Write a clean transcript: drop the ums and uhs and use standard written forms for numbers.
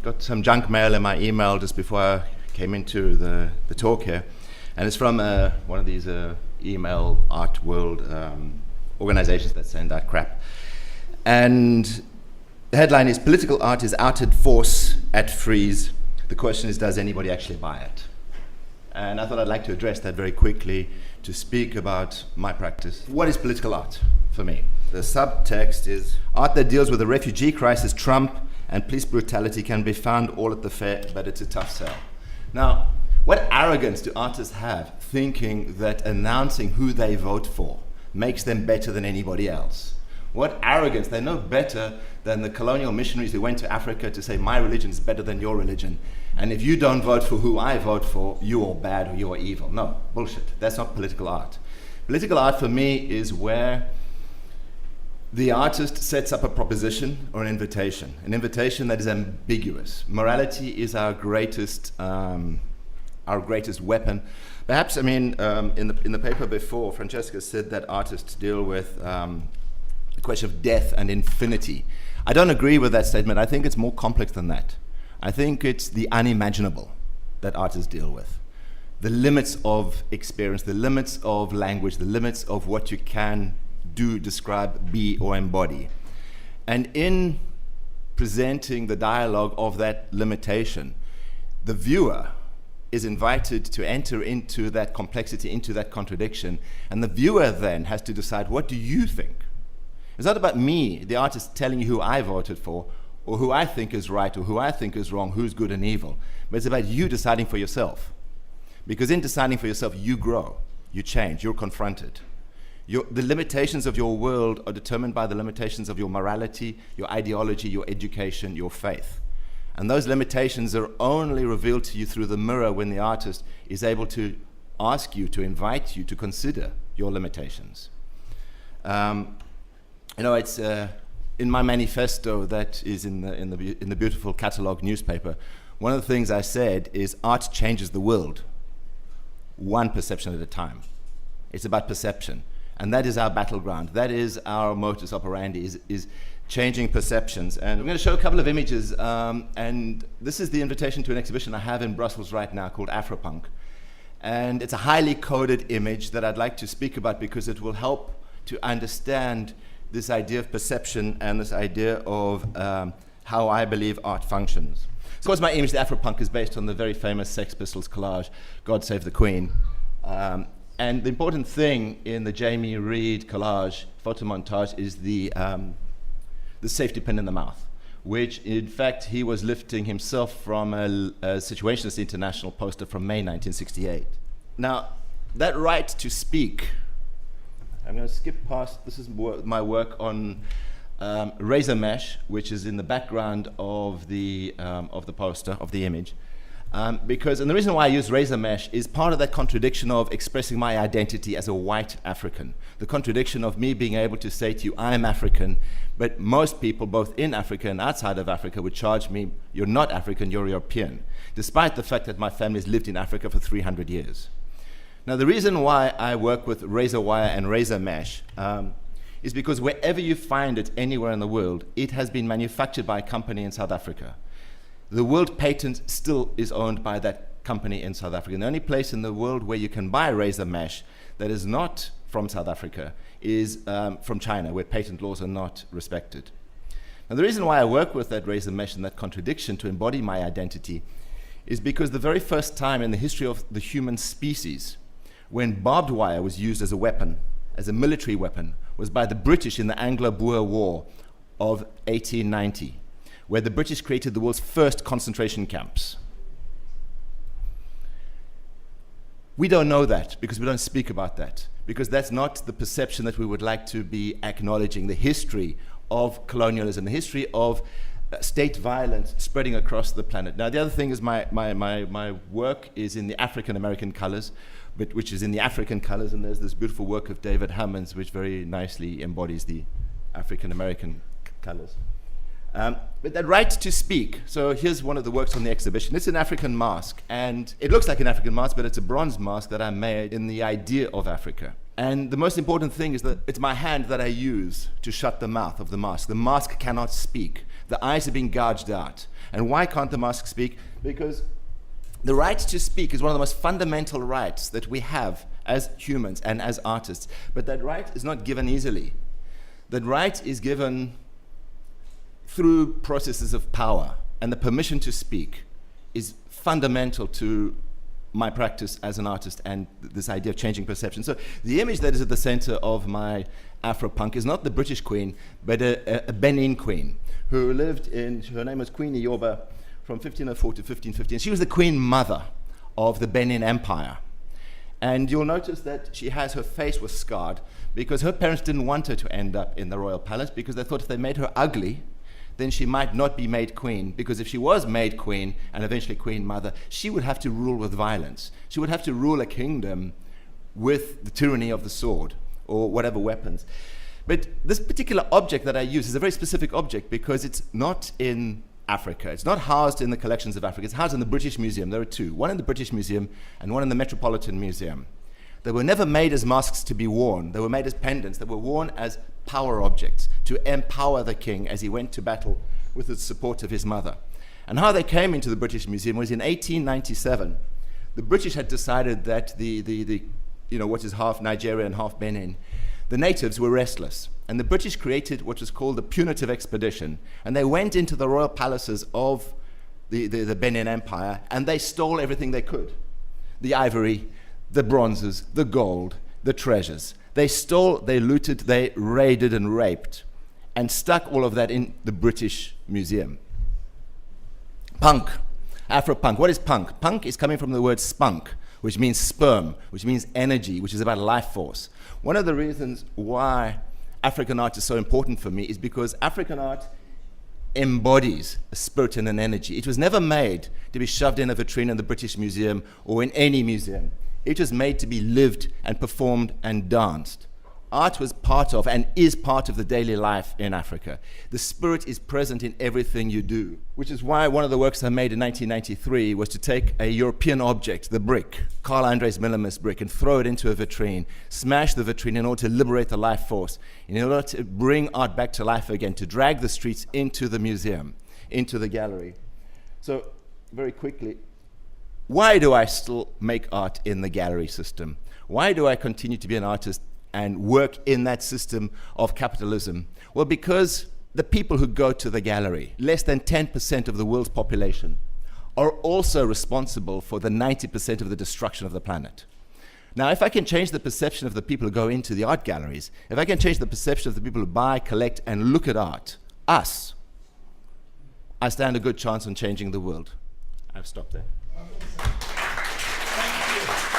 got some junk mail in my email just before I came into the talk here. And it's from one of these email art world organizations that send out crap. And the headline is, "Political art is outed force at Frieze. The question is, does anybody actually buy it?" And I thought I'd like to address that very quickly to speak about my practice. What is political art for me? The subtext is, art that deals with the refugee crisis, Trump, and police brutality can be found all at the fair, but it's a tough sell. Now, what arrogance do artists have thinking that announcing who they vote for makes them better than anybody else? What arrogance. They know better than the colonial missionaries who went to Africa to say, my religion is better than your religion. And if you don't vote for who I vote for, you are bad or you are evil. No, bullshit. That's not political art. Political art for me is where the artist sets up a proposition or an invitation that is ambiguous. Morality is our greatest weapon. Perhaps, I mean, in the paper before, Francesca said that artists deal with the question of death and infinity. I don't agree with that statement. I think it's more complex than that. I think it's the unimaginable that artists deal with. The limits of experience, the limits of language, the limits of what you can do, describe, be, or embody. And in presenting the dialogue of that limitation, the viewer is invited to enter into that complexity, into that contradiction, and the viewer then has to decide, what do you think? It's not about me, the artist, telling you who I voted for, or who I think is right, or who I think is wrong, who's good and evil. But it's about you deciding for yourself. Because in deciding for yourself, you grow, you change, you're confronted. The limitations of your world are determined by the limitations of your morality, your ideology, your education, your faith. And those limitations are only revealed to you through the mirror when the artist is able to ask you, to invite you to consider your limitations. It's in my manifesto that is in the beautiful catalog newspaper. One of the things I said is, art changes the world, one perception at a time. It's about perception, and that is our battleground. That is our modus operandi, is changing perceptions. And I'm going to show a couple of images, and this is the invitation to an exhibition I have in Brussels right now called Afropunk. And it's a highly coded image that I'd like to speak about because it will help to understand this idea of perception and this idea of how I believe art functions. Of course, my image, the Afropunk, is based on the very famous Sex Pistols collage, God Save the Queen. And the important thing in the Jamie Reed collage, photo montage, is the safety pin in the mouth, which in fact he was lifting himself from a Situationist International poster from May 1968. Now, that right to speak, I'm going to skip past, this is my work on razor mesh, which is in the background of the poster, of the image. And the reason why I use razor mesh is part of that contradiction of expressing my identity as a white African. The contradiction of me being able to say to you, I am African, but most people, both in Africa and outside of Africa, would charge me, you're not African, you're European, despite the fact that my family has lived in Africa for 300 years. Now, the reason why I work with razor wire and razor mesh is because wherever you find it anywhere in the world, it has been manufactured by a company in South Africa. The world patent still is owned by that company in South Africa. And the only place in the world where you can buy razor mesh that is not from South Africa is from China, where patent laws are not respected. Now, the reason why I work with that razor mesh and that contradiction to embody my identity is because the very first time in the history of the human species when barbed wire was used as a weapon, as a military weapon, was by the British in the Anglo-Boer War of 1890, where the British created the world's first concentration camps. We don't know that because we don't speak about that, because that's not the perception that we would like to be acknowledging, the history of colonialism, the history of state violence spreading across the planet. Now, the other thing is my work is in the African-American colors, which is in the African colors, and there's this beautiful work of David Hammond's which very nicely embodies the African-American colors. But that right to speak, so here's one of the works on the exhibition. It's an African mask, and it looks like an African mask, but it's a bronze mask that I made in the idea of Africa. And the most important thing is that it's my hand that I use to shut the mouth of the mask. The mask cannot speak. The eyes are being gouged out. And why can't the mask speak? Because the right to speak is one of the most fundamental rights that we have as humans and as artists. But that right is not given easily. That right is given through processes of power. And the permission to speak is fundamental to my practice as an artist and this idea of changing perception. So the image that is at the center of my Afro-punk is not the British queen, but a Benin queen who lived her name was Queen Iyoba from 1504 to 1515. She was the queen mother of the Benin Empire. And you'll notice that her face was scarred because her parents didn't want her to end up in the royal palace because they thought if they made her ugly, then she might not be made queen, because if she was made queen and eventually queen mother, she would have to rule with violence. She would have to rule a kingdom with the tyranny of the sword or whatever weapons. But this particular object that I use is a very specific object because it's not in Africa. It's not housed in the collections of Africa. It's housed in the British Museum. There are two, one in the British Museum and one in the Metropolitan Museum. They were never made as masks to be worn. They were made as pendants. They were worn as power objects to empower the king as he went to battle with the support of his mother. And how they came into the British Museum was in 1897. The British had decided that what is half Nigeria and half Benin, the natives were restless. And the British created what was called the punitive expedition. And they went into the royal palaces of the Benin Empire and they stole everything they could. The ivory, the bronzes, the gold, the treasures. They stole, they looted, they raided and raped, and stuck all of that in the British Museum. Punk, Afro-punk. What is punk? Punk is coming from the word spunk, which means sperm, which means energy, which is about life force. One of the reasons why African art is so important for me is because African art embodies a spirit and an energy. It was never made to be shoved in a vitrine in the British Museum or in any museum. It was made to be lived and performed and danced. Art was part of and is part of the daily life in Africa. The spirit is present in everything you do, which is why one of the works I made in 1993 was to take a European object, the brick, Carl Andres Miller's brick, and throw it into a vitrine, smash the vitrine in order to liberate the life force, in order to bring art back to life again, to drag the streets into the museum, into the gallery. So, very quickly, why do I still make art in the gallery system? Why do I continue to be an artist and work in that system of capitalism? Well, because the people who go to the gallery, less than 10% of the world's population, are also responsible for the 90% of the destruction of the planet. Now, if I can change the perception of the people who go into the art galleries, if I can change the perception of the people who buy, collect, and look at art, us, I stand a good chance on changing the world. I've stopped there. Thank you.